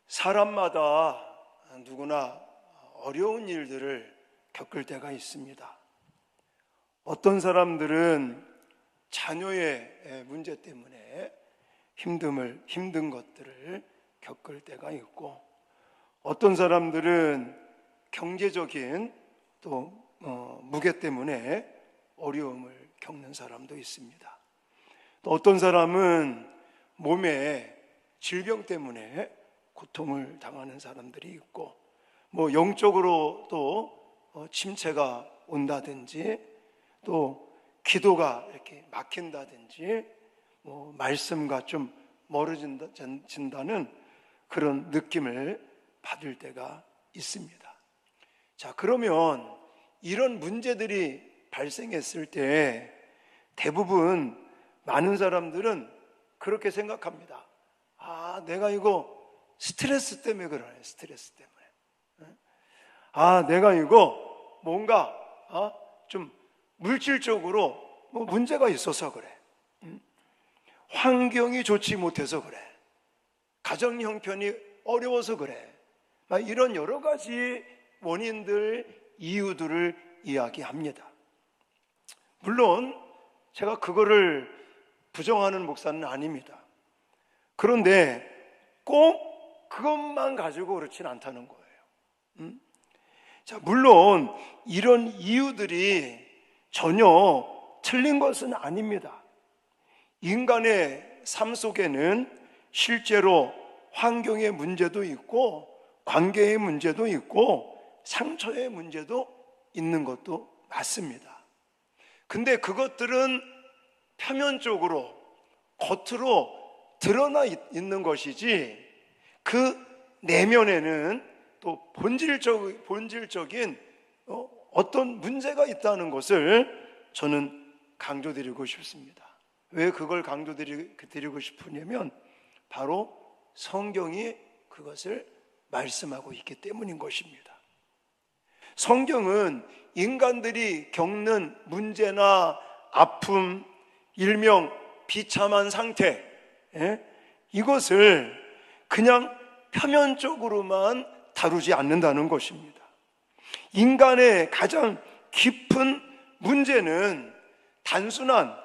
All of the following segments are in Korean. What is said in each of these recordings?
사람마다 누구나 어려운 일들을 겪을 때가 있습니다. 어떤 사람들은 자녀의 문제 때문에 힘든 것들을 겪을 때가 있고, 어떤 사람들은 경제적인 또 무게 때문에 어려움을 겪는 사람도 있습니다. 또 어떤 사람은 몸에 질병 때문에 고통을 당하는 사람들이 있고, 영적으로 또 침체가 온다든지, 또 기도가 이렇게 막힌다든지, 말씀과 좀 멀어진다는 그런 느낌을 받을 때가 있습니다. 자, 그러면 이런 문제들이 발생했을 때 대부분 많은 사람들은 그렇게 생각합니다. 내가 이거 스트레스 때문에 그러네. 스트레스 때문에. 내가 이거 뭔가 좀 물질적으로 문제가 있어서 그래. 환경이 좋지 못해서 그래. 가정 형편이 어려워서 그래. 이런 여러 가지 원인들, 이유들을 이야기합니다. 물론 제가 그거를 부정하는 목사는 아닙니다. 그런데 꼭 그것만 가지고 그렇진 않다는 거예요. 자, 물론 이런 이유들이 전혀 틀린 것은 아닙니다. 인간의 삶 속에는 실제로 환경의 문제도 있고, 관계의 문제도 있고, 상처의 문제도 있는 것도 맞습니다. 근데 그것들은 표면적으로, 겉으로 드러나 있는 것이지, 그 내면에는 또 본질적인 어떤 문제가 있다는 것을 저는 강조드리고 싶습니다. 왜 그걸 강조드리고 싶으냐면 바로 성경이 그것을 말씀하고 있기 때문인 것입니다. 성경은 인간들이 겪는 문제나 아픔, 일명 비참한 상태, 이것을 그냥 표면적으로만 다루지 않는다는 것입니다. 인간의 가장 깊은 문제는 단순한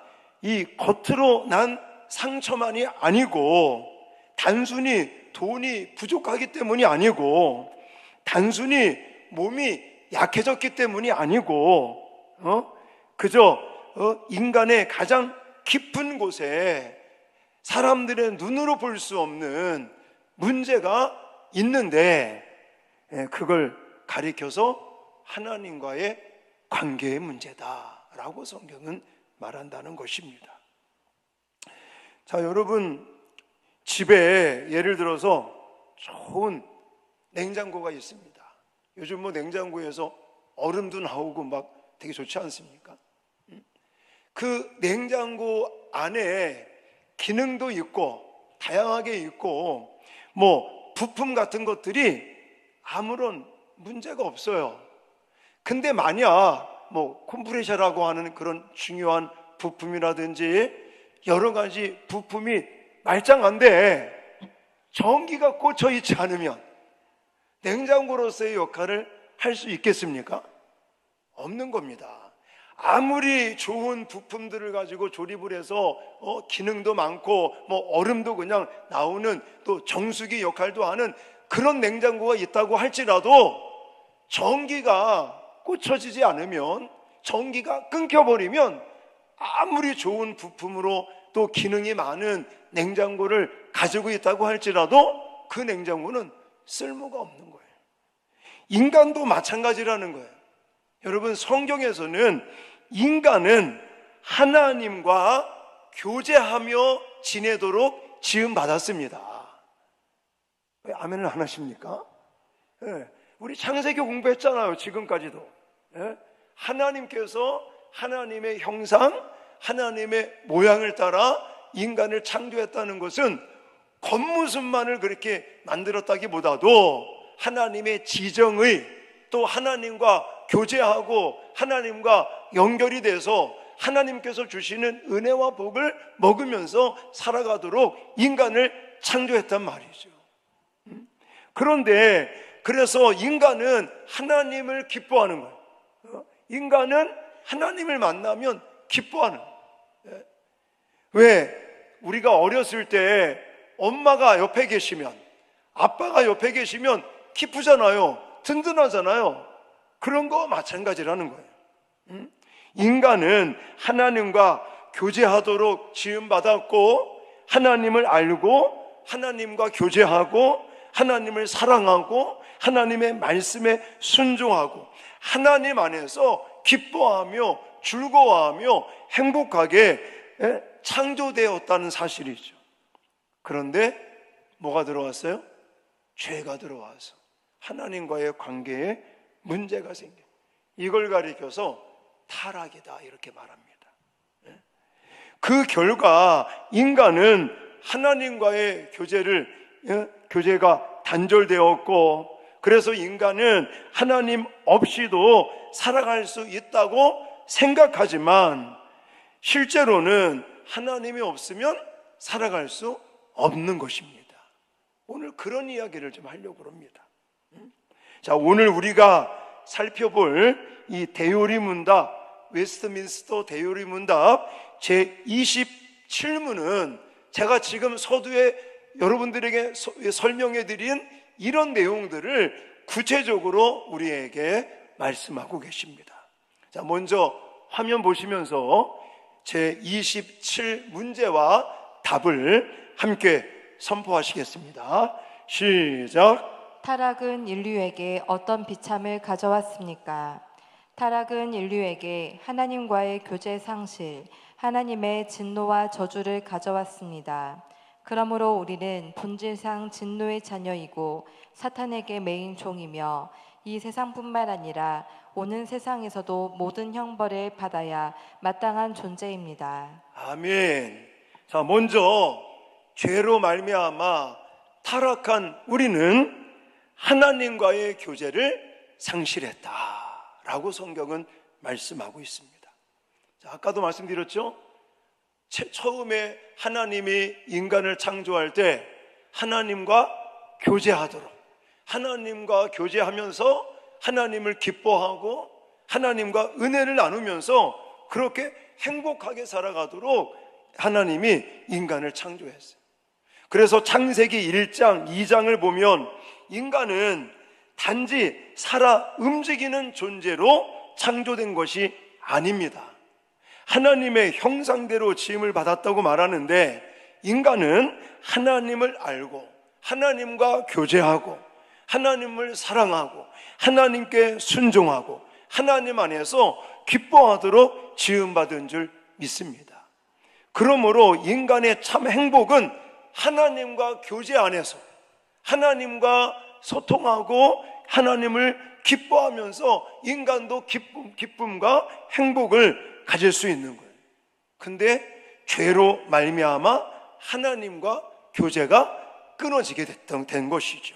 이 겉으로 난 상처만이 아니고, 단순히 돈이 부족하기 때문이 아니고, 단순히 몸이 약해졌기 때문이 아니고, 그저 인간의 가장 깊은 곳에 사람들의 눈으로 볼 수 없는 문제가 있는데, 그걸 가리켜서 하나님과의 관계의 문제다라고 성경은 말한다는 것입니다. 자, 여러분, 집에 예를 들어서 좋은 냉장고가 있습니다. 요즘 냉장고에서 얼음도 나오고 막 되게 좋지 않습니까? 그 냉장고 안에 기능도 있고 다양하게 있고, 부품 같은 것들이 아무런 문제가 없어요. 근데 만약 컴프레셔라고 하는 그런 중요한 부품이라든지 여러 가지 부품이 말짱한데 전기가 꽂혀 있지 않으면 냉장고로서의 역할을 할 수 있겠습니까? 없는 겁니다. 아무리 좋은 부품들을 가지고 조립을 해서 기능도 많고 얼음도 그냥 나오는 또 정수기 역할도 하는 그런 냉장고가 있다고 할지라도 전기가 꽂혀지지 않으면, 전기가 끊겨버리면 아무리 좋은 부품으로 또 기능이 많은 냉장고를 가지고 있다고 할지라도 그 냉장고는 쓸모가 없는 거예요. 인간도 마찬가지라는 거예요. 여러분, 성경에서는 인간은 하나님과 교제하며 지내도록 지음받았습니다. 왜 아멘을 안 하십니까? 우리 창세기 공부했잖아요. 지금까지도. 하나님께서 하나님의 형상, 하나님의 모양을 따라 인간을 창조했다는 것은 겉모습만을 그렇게 만들었다기보다도 하나님의 지정의, 또 하나님과 교제하고 하나님과 연결이 돼서 하나님께서 주시는 은혜와 복을 먹으면서 살아가도록 인간을 창조했단 말이죠. 그런데 그래서 인간은 하나님을 기뻐하는 거예요. 인간은 하나님을 만나면 기뻐하는 거예요. 왜? 우리가 어렸을 때 엄마가 옆에 계시면, 아빠가 옆에 계시면 기쁘잖아요. 든든하잖아요. 그런 거 마찬가지라는 거예요. 인간은 하나님과 교제하도록 지음받았고, 하나님을 알고 하나님과 교제하고 하나님을 사랑하고 하나님의 말씀에 순종하고 하나님 안에서 기뻐하며 즐거워하며 행복하게 창조되었다는 사실이죠. 그런데 뭐가 들어왔어요? 죄가 들어와서 하나님과의 관계에 문제가 생겨요. 이걸 가리켜서 타락이다 이렇게 말합니다. 그 결과 인간은 하나님과의 교제가 단절되었고, 그래서 인간은 하나님 없이도 살아갈 수 있다고 생각하지만 실제로는 하나님이 없으면 살아갈 수 없는 것입니다. 오늘 그런 이야기를 좀 하려고 합니다. 자, 오늘 우리가 살펴볼 이 대요리문답, 웨스트민스터 대요리문답 제27문은 제가 지금 서두에 여러분들에게 설명해 드린 이런 내용들을 구체적으로 우리에게 말씀하고 계십니다. 자, 먼저 화면 보시면서 제27문제와 답을 함께 선포하시겠습니다. 시작. 타락은 인류에게 어떤 비참을 가져왔습니까? 타락은 인류에게 하나님과의 교제 상실, 하나님의 진노와 저주를 가져왔습니다. 그러므로 우리는 본질상 진노의 자녀이고 사탄에게 매인 종이며 이 세상뿐만 아니라 오는 세상에서도 모든 형벌을 받아야 마땅한 존재입니다. 아멘. 자, 먼저 죄로 말미암아 타락한 우리는 하나님과의 교제를 상실했다라고 성경은 말씀하고 있습니다. 자, 아까도 말씀드렸죠? 처음에 하나님이 인간을 창조할 때 하나님과 교제하도록, 하나님과 교제하면서 하나님을 기뻐하고 하나님과 은혜를 나누면서 그렇게 행복하게 살아가도록 하나님이 인간을 창조했어요. 그래서 창세기 1장, 2장을 보면 인간은 단지 살아 움직이는 존재로 창조된 것이 아닙니다. 하나님의 형상대로 지음을 받았다고 말하는데 인간은 하나님을 알고 하나님과 교제하고 하나님을 사랑하고 하나님께 순종하고 하나님 안에서 기뻐하도록 지음받은 줄 믿습니다. 그러므로 인간의 참 행복은 하나님과 교제 안에서 하나님과 소통하고 하나님을 기뻐하면서 인간도 기쁨과 행복을 가질 수 있는 거예요. 근데 죄로 말미암아 하나님과 교제가 끊어지게 된 것이죠.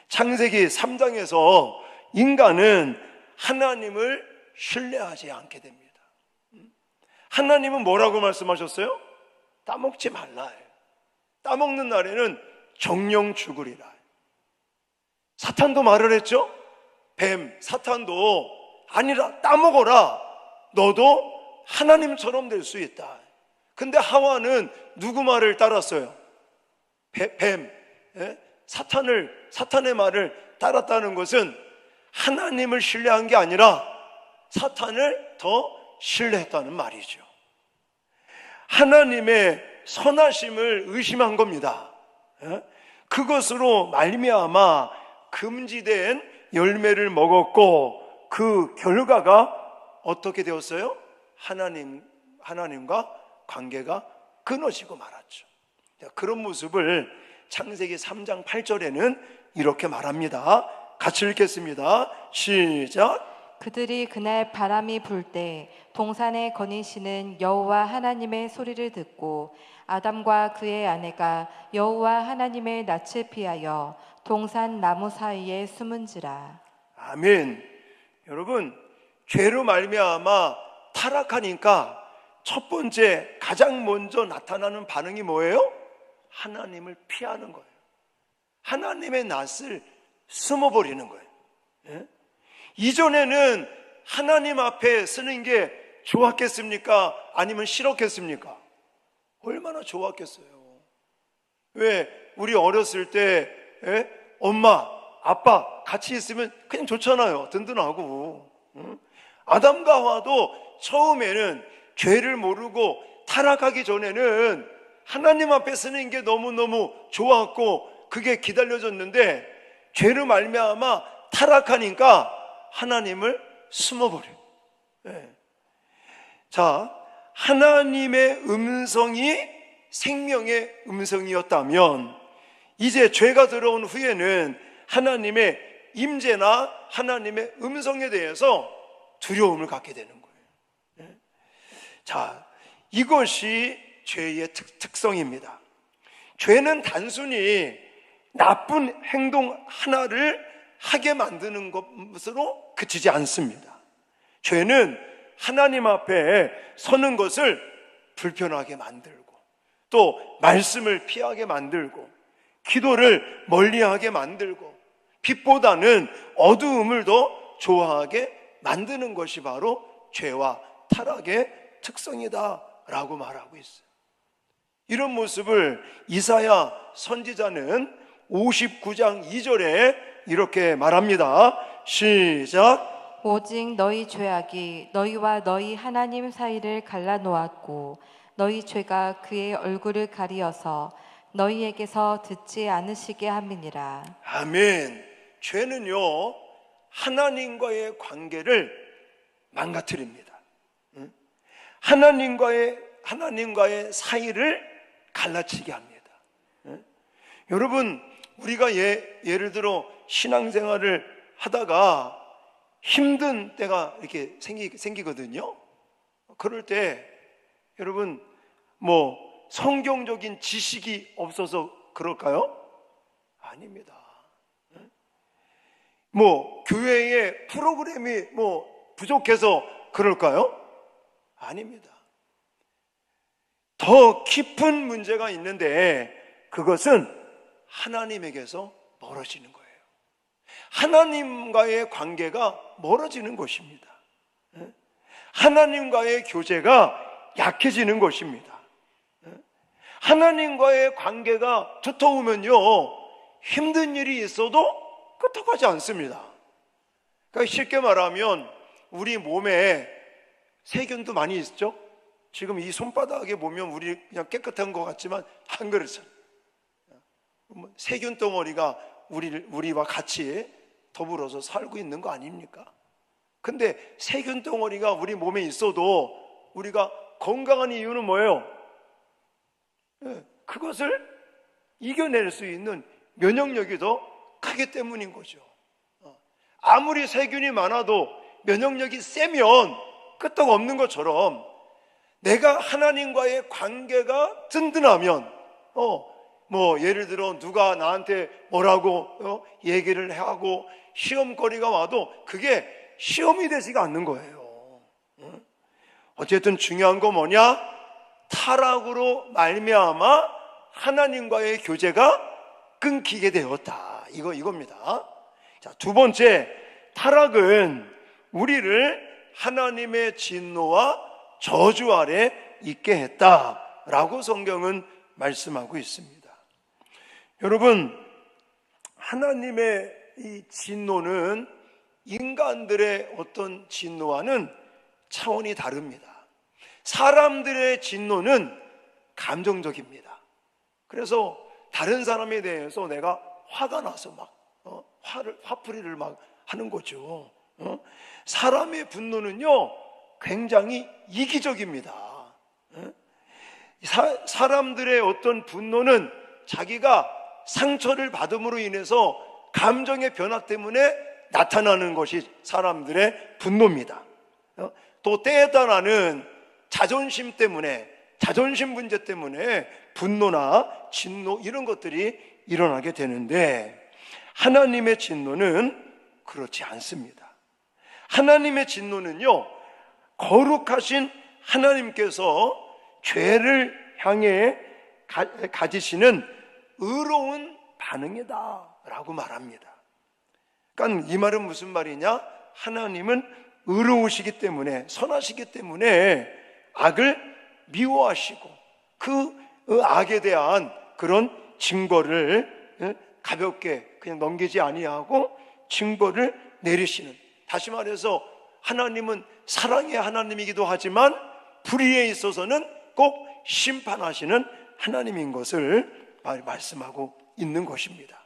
창세기 3장에서 인간은 하나님을 신뢰하지 않게 됩니다. 하나님은 뭐라고 말씀하셨어요? 따먹지 말라. 따먹는 날에는 정령 죽으리라. 사탄도 말을 했죠. 뱀, 사탄도 아니라 따먹어라. 너도 하나님처럼 될 수 있다. 근데 하와는 누구 말을 따랐어요? 뱀, 사탄의 말을 따랐다는 것은 하나님을 신뢰한 게 아니라 사탄을 더 신뢰했다는 말이죠. 하나님의 선하심을 의심한 겁니다. 그것으로 말미암아 금지된 열매를 먹었고 그 결과가 어떻게 되었어요? 하나님과 관계가 끊어지고 말았죠. 그런 모습을 창세기 3장 8절에는 이렇게 말합니다. 같이 읽겠습니다. 시작. 그들이 그날 바람이 불 때 동산에 거니시는 여호와 하나님의 소리를 듣고 아담과 그의 아내가 여호와 하나님의 낯을 피하여 동산 나무 사이에 숨은지라. 아멘. 여러분, 죄로 말미암아 타락하니까 첫 번째 가장 먼저 나타나는 반응이 뭐예요? 하나님을 피하는 거예요. 하나님의 낯을 숨어버리는 거예요. 예? 이전에는 하나님 앞에 서는 게 좋았겠습니까? 아니면 싫었겠습니까? 얼마나 좋았겠어요. 왜 우리 어렸을 때 엄마, 아빠 같이 있으면 그냥 좋잖아요. 든든하고. 아담과 하와도 처음에는 죄를 모르고 타락하기 전에는 하나님 앞에 서는 게 너무너무 좋았고 그게 기다려졌는데 죄로 말미암아 타락하니까 하나님을 숨어버려요. 자, 하나님의 음성이 생명의 음성이었다면 이제 죄가 들어온 후에는 하나님의 임재나 하나님의 음성에 대해서 두려움을 갖게 되는 거예요. 자, 이것이 죄의 특성입니다. 죄는 단순히 나쁜 행동 하나를 하게 만드는 것으로 그치지 않습니다. 죄는 하나님 앞에 서는 것을 불편하게 만들고 또 말씀을 피하게 만들고 기도를 멀리하게 만들고 빛보다는 어두움을 더 좋아하게 만드는 것이 바로 죄와 타락의 특성이다라고 말하고 있어요. 이런 모습을 이사야 선지자는 59장 2절에 이렇게 말합니다. 시작. 오직 너희 죄악이 너희와 너희 하나님 사이를 갈라놓았고 너희 죄가 그의 얼굴을 가리어서 너희에게서 듣지 않으시게 함이니라. 아멘. 죄는요 하나님과의 관계를 망가뜨립니다. 하나님과의 사이를 갈라치게 합니다. 여러분, 우리가 예를 들어 신앙생활을 하다가 힘든 때가 이렇게 생기거든요. 그럴 때 여러분 성경적인 지식이 없어서 그럴까요? 아닙니다. 교회의 프로그램이 부족해서 그럴까요? 아닙니다. 더 깊은 문제가 있는데 그것은 하나님에게서 멀어지는 거예요. 하나님과의 관계가 멀어지는 것입니다. 하나님과의 교제가 약해지는 것입니다. 하나님과의 관계가 두터우면요 힘든 일이 있어도 끄떡하지 않습니다. 그러니까 쉽게 말하면 우리 몸에 세균도 많이 있죠. 지금 이 손바닥에 보면 우리 그냥 깨끗한 것 같지만 안 그렇잖아요. 세균 덩어리가 우리와 같이 더불어서 살고 있는 거 아닙니까? 근데 세균 덩어리가 우리 몸에 있어도 우리가 건강한 이유는 뭐예요? 그것을 이겨낼 수 있는 면역력이 더 크기 때문인 거죠. 아무리 세균이 많아도 면역력이 세면 끄떡없는 것처럼 내가 하나님과의 관계가 든든하면 예를 들어 누가 나한테 뭐라고 얘기를 하고 시험거리가 와도 그게 시험이 되지가 않는 거예요. 어쨌든 중요한 거 뭐냐? 타락으로 말미암아 하나님과의 교제가 끊기게 되었다. 이겁니다. 자, 두 번째, 타락은 우리를 하나님의 진노와 저주 아래 있게 했다라고 성경은 말씀하고 있습니다. 여러분, 하나님의 이 진노는 인간들의 어떤 진노와는 차원이 다릅니다. 사람들의 진노는 감정적입니다. 그래서 다른 사람에 대해서 내가 화가 나서 막 화풀이를 막 하는 거죠. 사람의 분노는요 굉장히 이기적입니다. 사람들의 어떤 분노는 자기가 상처를 받음으로 인해서 감정의 변화 때문에 나타나는 것이 사람들의 분노입니다. 또 때에 따라는 자존심 때문에, 자존심 문제 때문에 분노나 진노 이런 것들이 일어나게 되는데 하나님의 진노는 그렇지 않습니다. 하나님의 진노는요 거룩하신 하나님께서 죄를 향해 가지시는 의로운 반응이다라고 말합니다. 그러니까 이 말은 무슨 말이냐? 하나님은 의로우시기 때문에, 선하시기 때문에 악을 미워하시고 그 악에 대한 그런 징벌을 가볍게 그냥 넘기지 아니하고 징벌을 내리시는, 다시 말해서 하나님은 사랑의 하나님이기도 하지만 불의에 있어서는 꼭 심판하시는 하나님인 것을 말씀하고 있는 것입니다.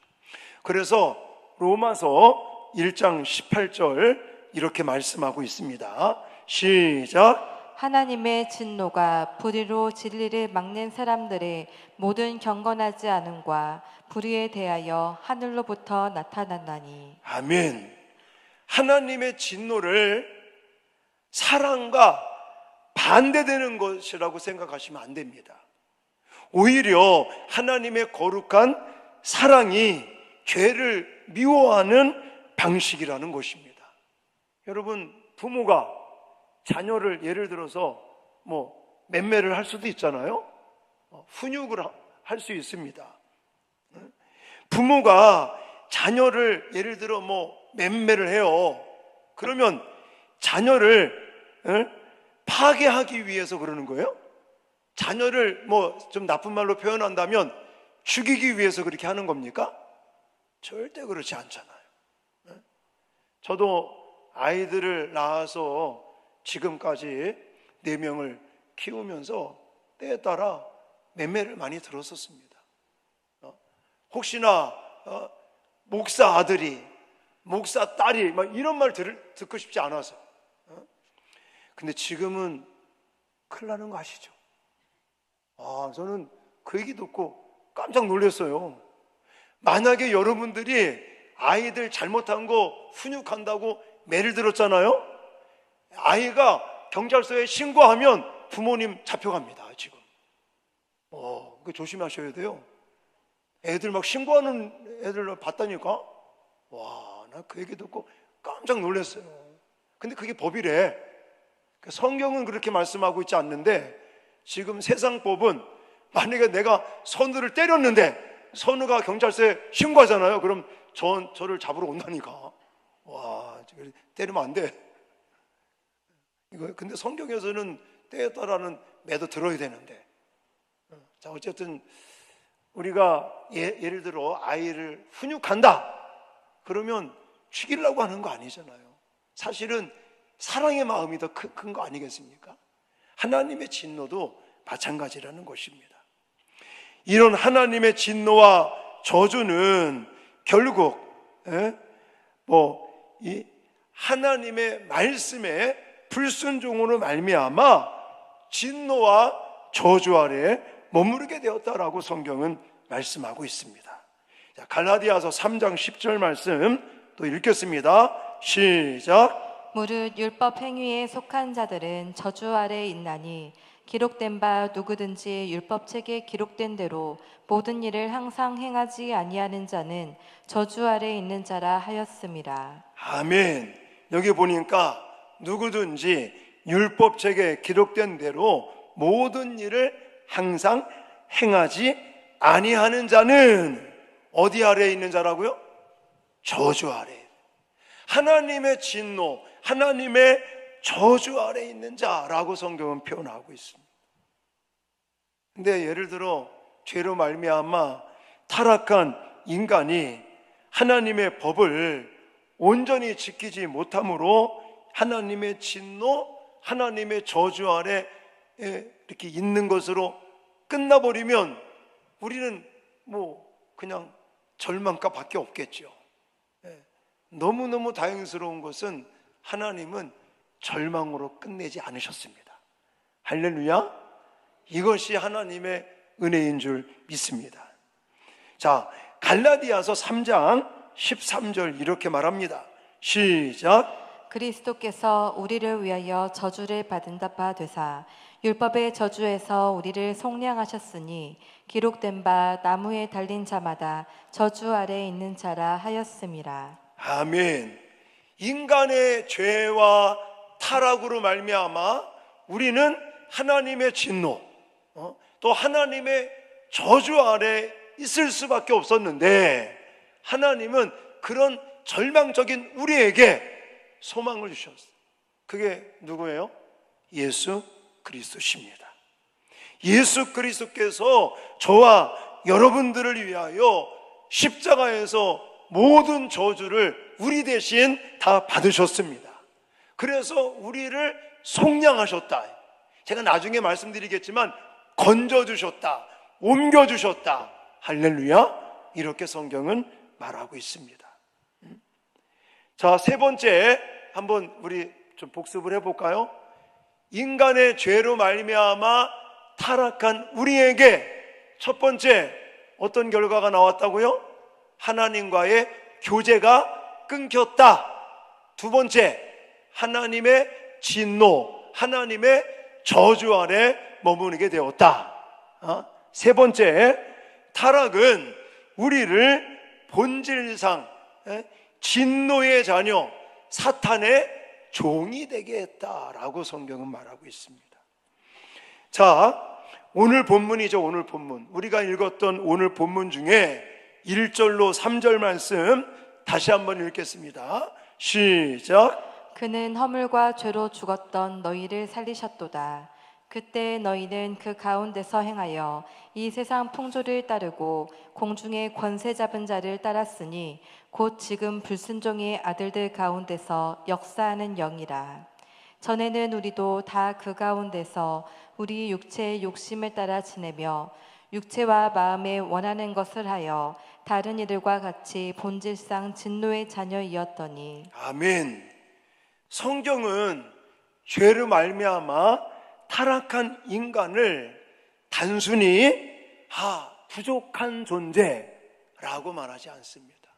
그래서 로마서 1장 18절 이렇게 말씀하고 있습니다. 시작. 하나님의 진노가 불의로 진리를 막는 사람들의 모든 경건하지 않음과 불의에 대하여 하늘로부터 나타났나니. 아멘. 하나님의 진노를 사랑과 반대되는 것이라고 생각하시면 안 됩니다. 오히려 하나님의 거룩한 사랑이 죄를 미워하는 방식이라는 것입니다. 여러분, 부모가 자녀를 예를 들어서 맴매를 할 수도 있잖아요. 훈육을 할 수 있습니다. 부모가 자녀를 예를 들어 맴매를 해요. 그러면 자녀를 파괴하기 위해서 그러는 거예요? 자녀를 좀 나쁜 말로 표현한다면 죽이기 위해서 그렇게 하는 겁니까? 절대 그렇지 않잖아요. 저도 아이들을 낳아서 지금까지 4명을 키우면서 때에 따라 맴매를 많이 들었었습니다. 혹시나 목사 아들이, 목사 딸이 막 이런 말 듣고 싶지 않아서. 근데 지금은 큰일 나는 거 아시죠? 저는 그 얘기 듣고 깜짝 놀랐어요. 만약에 여러분들이 아이들 잘못한 거 훈육한다고 매를 들었잖아요. 아이가 경찰서에 신고하면 부모님 잡혀갑니다. 지금 그 조심하셔야 돼요. 애들 막 신고하는 애들 봤다니까. 나 그 얘기 듣고 깜짝 놀랐어요. 근데 그게 법이래. 성경은 그렇게 말씀하고 있지 않는데, 지금 세상법은 만약에 내가 선우를 때렸는데 선우가 경찰서에 신고하잖아요. 그럼 저를 잡으러 온다니까. 때리면 안 돼. 근데 성경에서는 때에 따라는 매도 들어야 되는데. 자, 어쨌든 우리가 예를 들어 아이를 훈육한다 그러면 죽이려고 하는 거 아니잖아요. 사실은 사랑의 마음이 더 큰 거 아니겠습니까? 하나님의 진노도 마찬가지라는 것입니다. 이런 하나님의 진노와 저주는 결국 이 하나님의 말씀에 불순종으로 말미암아 진노와 저주 아래 머무르게 되었다라고 성경은 말씀하고 있습니다. 자, 갈라디아서 3장 10절 말씀 또 읽겠습니다. 시작. 무릇 율법 행위에 속한 자들은 저주 아래 있나니 기록된 바 누구든지 율법책에 기록된 대로 모든 일을 항상 행하지 아니하는 자는 저주 아래 있는 자라 하였습니다. 아멘. 여기 보니까 누구든지 율법책에 기록된 대로 모든 일을 항상 행하지 아니하는 자는 어디 아래에 있는 자라고요? 저주 아래. 하나님의 진노, 하나님의 저주 아래 있는 자라고 성경은 표현하고 있습니다. 근데 예를 들어 죄로 말미암아 타락한 인간이 하나님의 법을 온전히 지키지 못함으로 하나님의 진노, 하나님의 저주 아래 이렇게 있는 것으로 끝나버리면 우리는 그냥 절망가밖에 없겠죠. 너무너무 다행스러운 것은 하나님은 절망으로 끝내지 않으셨습니다. 할렐루야. 이것이 하나님의 은혜인 줄 믿습니다. 자, 갈라디아서 3장 13절 이렇게 말합니다. 시작. 그리스도께서 우리를 위하여 저주를 받은 바 되사 율법의 저주에서 우리를 속량하셨으니 기록된 바 나무에 달린 자마다 저주 아래 있는 자라 하였음이라. 아멘. 인간의 죄와 타락으로 말미암아 우리는 하나님의 진노, 또 하나님의 저주 아래 있을 수밖에 없었는데 하나님은 그런 절망적인 우리에게 소망을 주셨어요. 그게 누구예요? 예수 그리스도십니다. 예수 그리스도께서 저와 여러분들을 위하여 십자가에서 모든 저주를 우리 대신 다 받으셨습니다. 그래서 우리를 속량하셨다. 제가 나중에 말씀드리겠지만 건져주셨다, 옮겨주셨다. 할렐루야. 이렇게 성경은 말하고 있습니다. 자, 세 번째 한번 우리 좀 복습을 해볼까요? 인간의 죄로 말미암아 타락한 우리에게 첫 번째 어떤 결과가 나왔다고요? 하나님과의 교제가 끊겼다. 두 번째, 하나님의 진노, 하나님의 저주 아래 머무르게 되었다. 세 번째, 타락은 우리를 본질상 진노의 자녀, 사탄의 종이 되게 했다라고 성경은 말하고 있습니다. 자, 오늘 본문이죠. 오늘 본문, 우리가 읽었던 오늘 본문 중에 1절로 3절 말씀 다시 한번 읽겠습니다. 시작. 그는 허물과 죄로 죽었던 너희를 살리셨도다. 그때 너희는 그 가운데서 행하여 이 세상 풍조를 따르고 공중의 권세 잡은 자를 따랐으니 곧 지금 불순종의 아들들 가운데서 역사하는 영이라. 전에는 우리도 다 그 가운데서 우리 육체의 욕심을 따라 지내며 육체와 마음에 원하는 것을 하여 다른 이들과 같이 본질상 진노의 자녀이었더니. 아멘. 성경은 죄로 말미암아 타락한 인간을 단순히 부족한 존재라고 말하지 않습니다.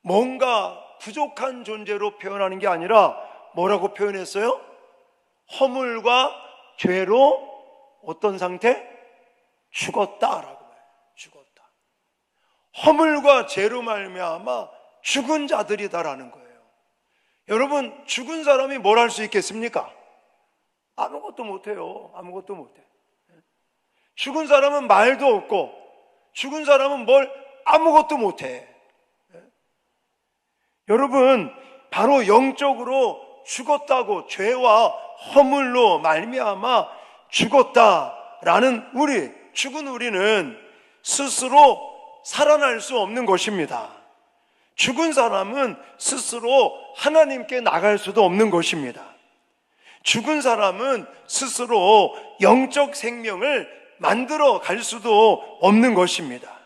뭔가 부족한 존재로 표현하는 게 아니라 뭐라고 표현했어요? 허물과 죄로 어떤 상태? 죽었다라고 말해요. 죽었다. 허물과 죄로 말미암아 죽은 자들이다라는 거예요. 여러분, 죽은 사람이 뭘 할 수 있겠습니까? 아무것도 못해요. 아무것도 못해. 죽은 사람은 말도 없고 죽은 사람은 뭘 아무것도 못해. 여러분, 바로 영적으로 죽었다고, 죄와 허물로 말미암아 죽었다라는 죽은 우리는 스스로 살아날 수 없는 것입니다. 죽은 사람은 스스로 하나님께 나갈 수도 없는 것입니다. 죽은 사람은 스스로 영적 생명을 만들어 갈 수도 없는 것입니다.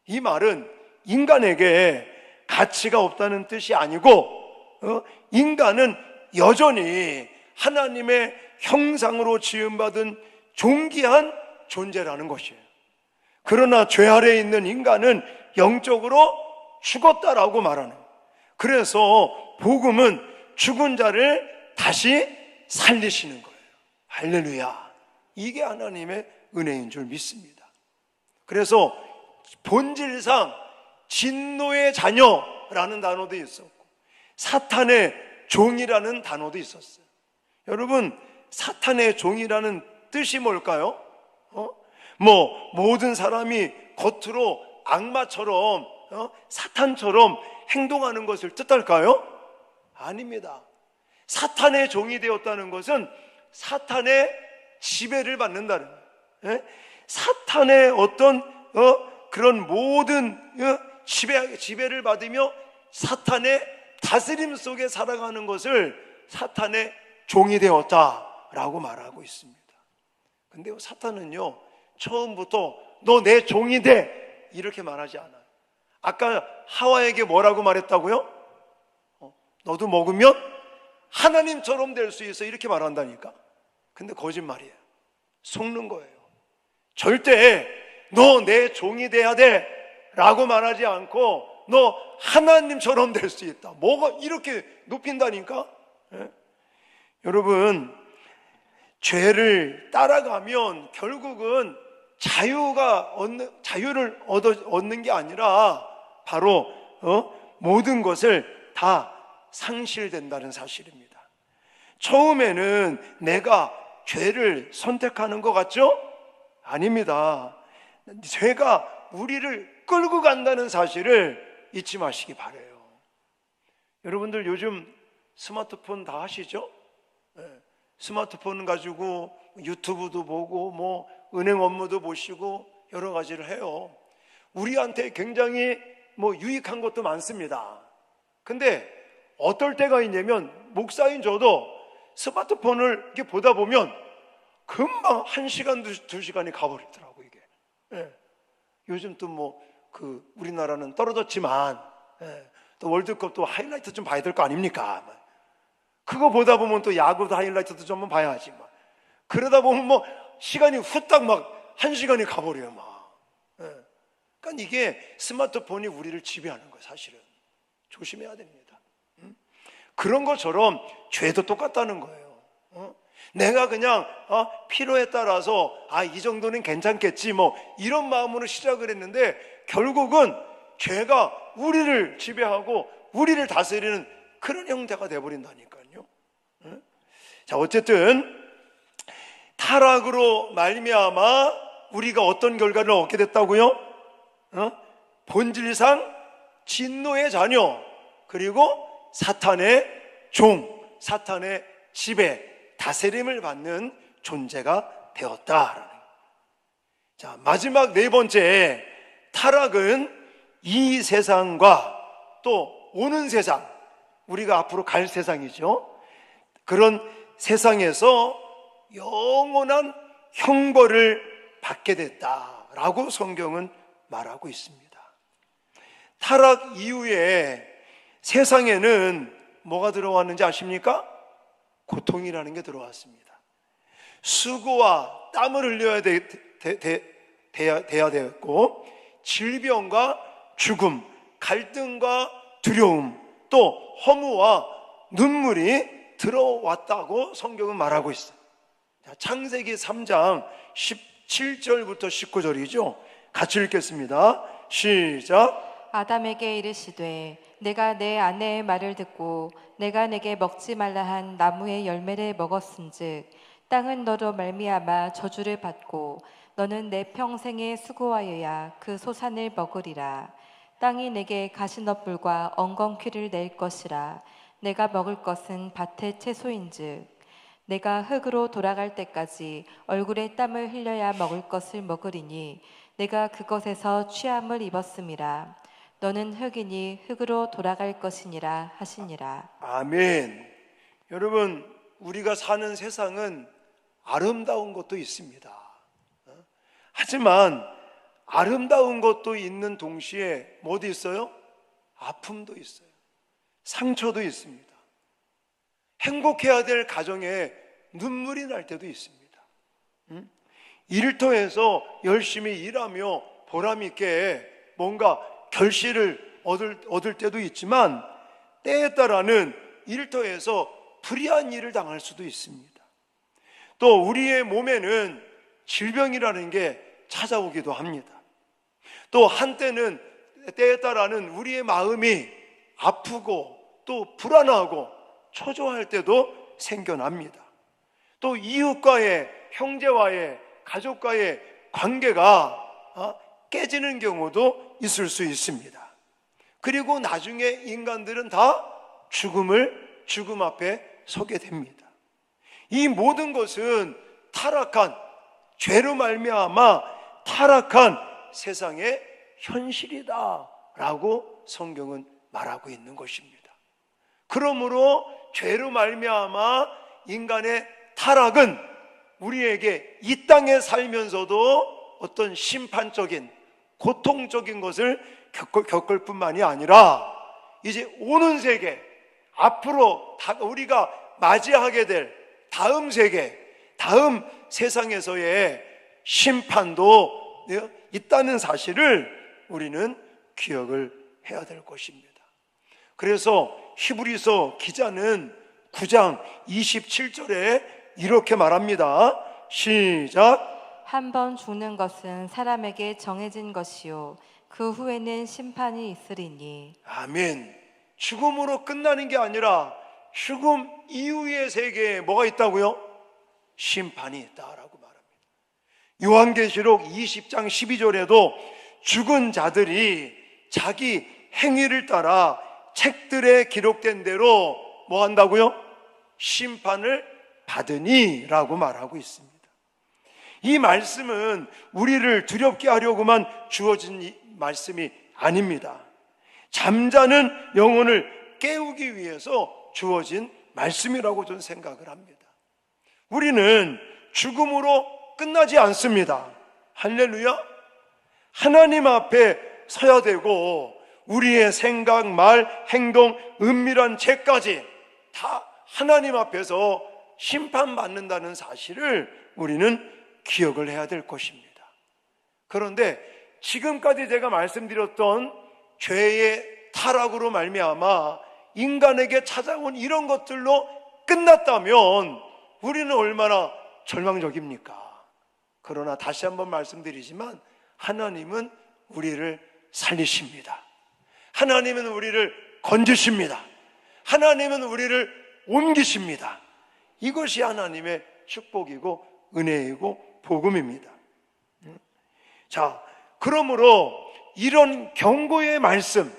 이 말은 인간에게 가치가 없다는 뜻이 아니고 인간은 여전히 하나님의 형상으로 지음받은 존귀한 존재라는 것이에요. 그러나 죄 아래에 있는 인간은 영적으로 죽었다라고 말하는 거예요. 그래서 복음은 죽은 자를 다시 살리시는 거예요. 할렐루야. 이게 하나님의 은혜인 줄 믿습니다. 그래서 본질상 진노의 자녀라는 단어도 있었고 사탄의 종이라는 단어도 있었어요. 여러분, 사탄의 종이라는 뜻이 뭘까요? 모든 사람이 겉으로 악마처럼 사탄처럼 행동하는 것을 뜻할까요? 아닙니다. 사탄의 종이 되었다는 것은 사탄의 지배를 받는다는 거예요. 사탄의 어떤 그런 모든 지배를 받으며 사탄의 다스림 속에 살아가는 것을 사탄의 종이 되었다라고 말하고 있습니다. 근데 사탄은요, 처음부터 너 내 종이 돼 이렇게 말하지 않아요. 아까 하와에게 뭐라고 말했다고요? 너도 먹으면 하나님처럼 될 수 있어 이렇게 말한다니까. 근데 거짓말이에요. 속는 거예요. 절대 너 내 종이 돼야 돼 라고 말하지 않고 너 하나님처럼 될 수 있다. 뭐가 이렇게 높인다니까? 여러분, 죄를 따라가면 결국은 자유를 얻는 게 아니라 바로 모든 것을 다 상실된다는 사실입니다. 처음에는 내가 죄를 선택하는 것 같죠? 아닙니다. 죄가 우리를 끌고 간다는 사실을 잊지 마시기 바라요. 여러분들 요즘 스마트폰 다 하시죠? 스마트폰 가지고 유튜브도 보고 뭐 은행 업무도 보시고 여러 가지를 해요. 우리한테 굉장히 뭐 유익한 것도 많습니다. 근데 어떨 때가 있냐면 목사인 저도 스마트폰을 이렇게 보다 보면 금방 1시간, 2시간이 가버리더라고 이게. 요즘 또 뭐 우리나라는 떨어졌지만 또 월드컵도 하이라이트 좀 봐야 될 거 아닙니까? 그거 보다 보면 또 야구도 하이라이트도 좀 한번 봐야지. 그러다 보면 뭐 시간이 후딱 막 1시간이 가버려요. 그러니까 이게 스마트폰이 우리를 지배하는 거예요. 사실은 조심해야 됩니다. 그런 것처럼 죄도 똑같다는 거예요. 내가 그냥 필요에 따라서 이 정도는 괜찮겠지 뭐 이런 마음으로 시작을 했는데 결국은 죄가 우리를 지배하고 우리를 다스리는 그런 형태가 되어버린다니까요. 자, 어쨌든 타락으로 말미암아 우리가 어떤 결과를 얻게 됐다고요? 본질상 진노의 자녀, 그리고 사탄의 종, 사탄의 지배, 다스림을 받는 존재가 되었다. 자, 마지막 네 번째, 타락은 이 세상과 또 오는 세상, 우리가 앞으로 갈 세상이죠. 그런 세상에서 영원한 형벌을 받게 됐다라고 성경은 말하고 있습니다. 타락 이후에 세상에는 뭐가 들어왔는지 아십니까? 고통이라는 게 들어왔습니다. 수고와 땀을 흘려야 돼야 되었고, 질병과 죽음, 갈등과 두려움, 또 허무와 눈물이 들어왔다고 성경은 말하고 있어요. 창세기 3장 17절부터 19절이죠. 같이 읽겠습니다. 시작. 아담에게 이르시되 내가 내 아내의 말을 듣고 내가 내게 먹지 말라 한 나무의 열매를 먹었은즉 땅은 너로 말미암아 저주를 받고 너는 내 평생에 수고하여야 그 소산을 먹으리라. 땅이 내게 가시너풀과 엉겅퀴를 낼 것이라. 내가 먹을 것은 밭의 채소인즉 내가 흙으로 돌아갈 때까지 얼굴에 땀을 흘려야 먹을 것을 먹으리니 내가 그것에서 취함을 입었음이라. 너는 흙이니 흙으로 돌아갈 것이니라 하시니라. 아멘. 여러분, 우리가 사는 세상은 아름다운 것도 있습니다. 하지만 아름다운 것도 있는 동시에 뭐도 있어요? 아픔도 있어요. 상처도 있습니다. 행복해야 될 가정에 눈물이 날 때도 있습니다. 일터에서 열심히 일하며 보람 있게 뭔가 결실을 얻을 때도 있지만 때에 따라는 일터에서 불의한 일을 당할 수도 있습니다. 또 우리의 몸에는 질병이라는 게 찾아오기도 합니다. 또 한때는 때에 따라는 우리의 마음이 아프고 또 불안하고 초조할 때도 생겨납니다. 또 이웃과의, 형제와의, 가족과의 관계가 깨지는 경우도 있을 수 있습니다. 그리고 나중에 인간들은 다 죽음 앞에 서게 됩니다. 이 모든 것은 타락한, 죄로 말미암아 타락한 세상의 현실이다라고 성경은 말하고 있는 것입니다. 그러므로 죄로 말미암아 인간의 타락은 우리에게 이 땅에 살면서도 어떤 심판적인, 고통적인 것을 겪을 뿐만이 아니라 이제 오는 세계, 앞으로 우리가 맞이하게 될 다음 세계, 다음 세상에서의 심판도 있다는 사실을 우리는 기억을 해야 될 것입니다. 그래서 히브리서 기자는 9장 27절에 이렇게 말합니다. 시작. 한 번 죽는 것은 사람에게 정해진 것이요 그 후에는 심판이 있으리니. 아멘. 죽음으로 끝나는 게 아니라 죽음 이후의 세계에 뭐가 있다고요? 심판이 있다라고 말합니다. 요한계시록 20장 12절에도 죽은 자들이 자기 행위를 따라 책들에 기록된 대로 뭐 한다고요? 심판을 받으니 라고 말하고 있습니다. 이 말씀은 우리를 두렵게 하려고만 주어진 말씀이 아닙니다. 잠자는 영혼을 깨우기 위해서 주어진 말씀이라고 저는 생각을 합니다. 우리는 죽음으로 끝나지 않습니다. 할렐루야. 하나님 앞에 서야 되고 우리의 생각, 말, 행동, 은밀한 죄까지 다 하나님 앞에서 심판받는다는 사실을 우리는 기억을 해야 될 것입니다. 그런데 지금까지 제가 말씀드렸던 죄의 타락으로 말미암아 인간에게 찾아온 이런 것들로 끝났다면 우리는 얼마나 절망적입니까? 그러나 다시 한번 말씀드리지만 하나님은 우리를 살리십니다. 하나님은 우리를 건지십니다. 하나님은 우리를 옮기십니다. 이것이 하나님의 축복이고 은혜이고 복음입니다. 자, 그러므로 이런 경고의 말씀,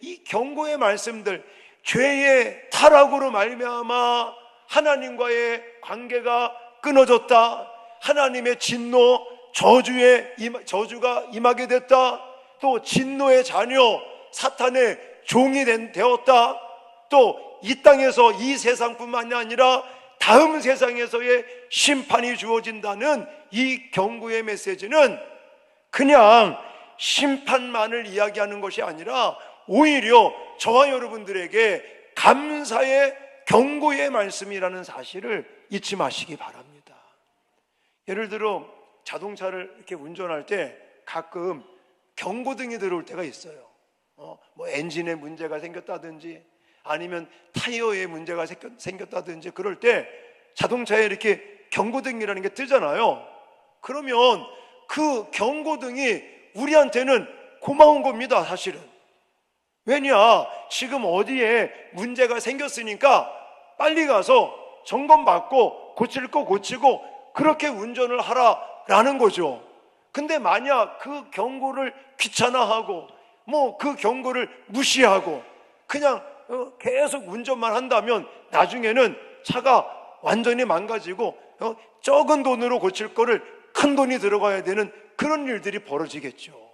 이 경고의 말씀들, 죄의 타락으로 말미암아 하나님과의 관계가 끊어졌다, 하나님의 진노, 저주가 임하게 됐다, 또 진노의 자녀 사탄의 종이 되었다, 또 이 땅에서 이 세상뿐만이 아니라 다음 세상에서의 심판이 주어진다는 이 경고의 메시지는 그냥 심판만을 이야기하는 것이 아니라 오히려 저와 여러분들에게 감사의 경고의 말씀이라는 사실을 잊지 마시기 바랍니다. 예를 들어 자동차를 이렇게 운전할 때 가끔 경고등이 들어올 때가 있어요. 뭐 엔진에 문제가 생겼다든지 아니면 타이어에 문제가 생겼다든지 그럴 때 자동차에 이렇게 경고등이라는 게 뜨잖아요. 그러면 그 경고등이 우리한테는 고마운 겁니다, 사실은. 왜냐? 지금 어디에 문제가 생겼으니까 빨리 가서 점검받고 고칠 거 고치고 그렇게 운전을 하라라는 거죠. 근데 만약 그 경고를 귀찮아하고 뭐 그 경고를 무시하고 그냥 계속 운전만 한다면 나중에는 차가 완전히 망가지고 적은 돈으로 고칠 거를 큰 돈이 들어가야 되는 그런 일들이 벌어지겠죠.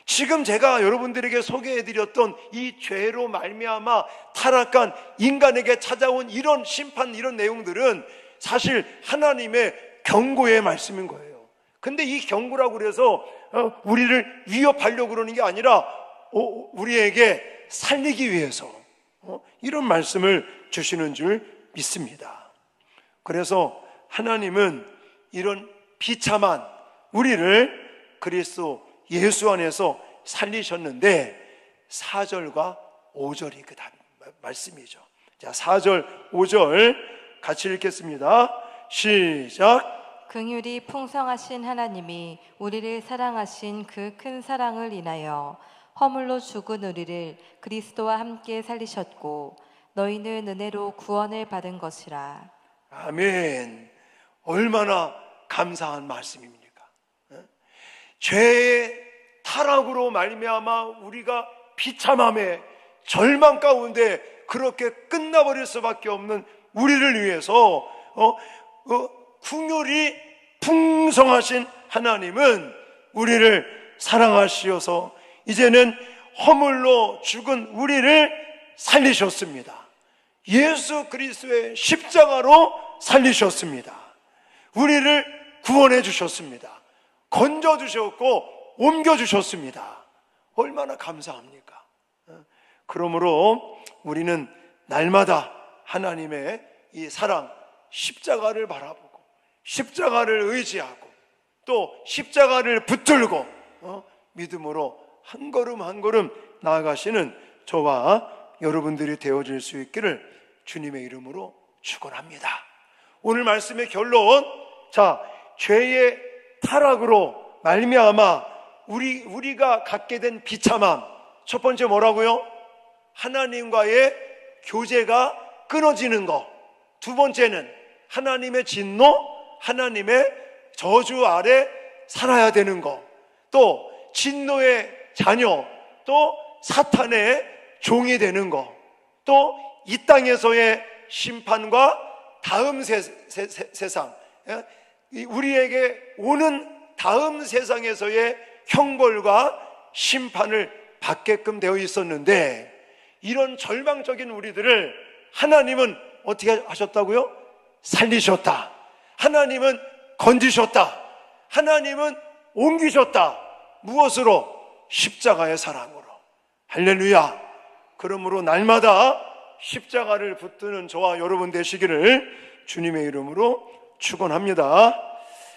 지금 제가 여러분들에게 소개해드렸던 이 죄로 말미암아 타락한 인간에게 찾아온 이런 심판, 이런 내용들은 사실 하나님의 경고의 말씀인 거예요. 근데 이 경고라고 그래서 우리를 위협하려고 그러는 게 아니라 우리에게 살리기 위해서 이런 말씀을 주시는 줄 믿습니다. 그래서 하나님은 이런 비참한 우리를 그리스도 예수 안에서 살리셨는데 4절과 5절이 그 말씀이죠. 자, 4절, 5절 같이 읽겠습니다. 시작. 긍휼이 풍성하신 하나님이 우리를 사랑하신 그 큰 사랑을 인하여 허물로 죽은 우리를 그리스도와 함께 살리셨고 너희는 은혜로 구원을 받은 것이라. 아멘. 얼마나 감사한 말씀입니까? 죄의 타락으로 말미암아 우리가 비참함에 절망 가운데 그렇게 끝나버릴 수밖에 없는 우리를 위해서 긍휼이 풍성하신 하나님은 우리를 사랑하시어서 이제는 허물로 죽은 우리를 살리셨습니다. 예수 그리스도의 십자가로 살리셨습니다. 우리를 구원해 주셨습니다. 건져 주셨고 옮겨 주셨습니다. 얼마나 감사합니까? 그러므로 우리는 날마다 하나님의 이 사랑, 십자가를 바라보고 십자가를 의지하고 또 십자가를 붙들고 믿음으로 한 걸음 한 걸음 나아가시는 저와 여러분들이 되어질 수 있기를 주님의 이름으로 축원합니다. 오늘 말씀의 결론, 자, 죄의 타락으로 말미암아 우리가 갖게 된 비참함, 첫 번째 뭐라고요? 하나님과의 교제가 끊어지는 것. 두 번째는 하나님의 진노, 하나님의 저주 아래 살아야 되는 것. 또 진노의 자녀, 또 사탄의 종이 되는 것, 또 이 땅에서의 심판과 다음 세상, 우리에게 오는 다음 세상에서의 형벌과 심판을 받게끔 되어 있었는데, 이런 절망적인 우리들을 하나님은 어떻게 하셨다고요? 살리셨다. 하나님은 건지셨다. 하나님은 옮기셨다. 무엇으로? 십자가의 사랑으로. 할렐루야. 그러므로 날마다 십자가를 붙드는 저와 여러분 되시기를 주님의 이름으로 축원합니다.